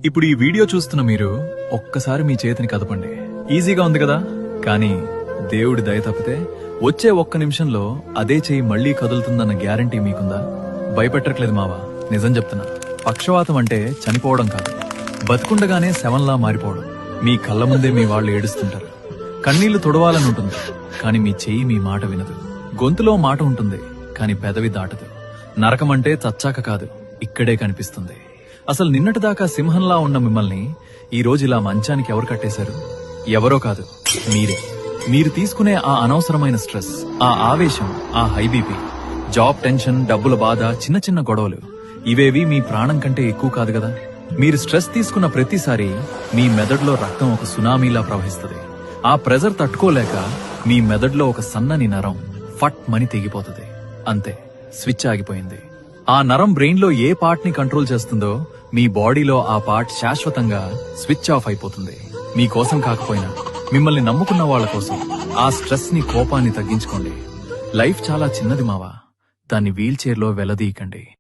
ఇప్పుడు ఈ వీడియో చూస్తున్న మీరు ఒక్కసారి మీ చేతిని కదపండి. ఈజీగా ఉంది కదా? కానీ దేవుడి దయ తప్పితే వచ్చే ఒక్క నిమిషంలో అదే చెయ్యి మళ్లీ కదులుతుందన్న గ్యారంటీ మీకుందా? భయపెట్టట్లేదు మావా, నిజం చెప్తున్నా. పక్షవాతం అంటే చనిపోవడం కాదు, బతుకుండగానే శవంలా మారిపోవడం. మీ కళ్ళ ముందే మీ వాళ్ళు ఏడుస్తుంటారు, కన్నీళ్లు తుడవాలని ఉంటుంది, కాని మీ చెయ్యి మీ మాట వినదు. గొంతులో మాట ఉంటుంది, కాని పెదవి దాటదు. నరకం అంటే చచ్చాక కాదు, ఇక్కడే కనిపిస్తుంది. అసలు నిన్నటిదాకా సింహంలా ఉన్న మిమ్మల్ని ఈ రోజు ఇలా మంచానికి ఎవరు కట్టేశారు? ఎవరో కాదు, మీరే. మీరు తీసుకునే ఆ అనవసరమైన స్ట్రెస్, ఆ ఆవేశం, ఆ హై బీపీ, జాబ్ టెన్షన్, డబ్బుల బాధ, చిన్న చిన్న గొడవలు, ఇవేవి మీ ప్రాణం కంటే ఎక్కువ కాదు కదా? మీరు స్ట్రెస్ తీసుకున్న ప్రతిసారి మీ మెదడులో రక్తం ఒక సునామీలా ప్రవహిస్తుంది. ఆ ప్రెజర్ తట్టుకోలేక మీ మెదడులో ఒక సన్నని నరం ఫట్ మని తెగిపోతుంది. అంతే, స్విచ్ ఆగిపోయింది. ఆ నరం బ్రెయిన్ లో ఏ పార్ట్ ని కంట్రోల్ చేస్తుందో మీ బాడీలో ఆ పార్ట్ శాశ్వతంగా స్విచ్ ఆఫ్ అయిపోతుంది. మీకోసం కాకపోయినా మిమ్మల్ని నమ్ముకున్న వాళ్ల కోసం ఆ స్ట్రెస్ ని, కోపాన్ని తగ్గించుకోండి. లైఫ్ చాలా చిన్నది మావా, దాన్ని వీల్ చైర్ లో వెలదీయకండి.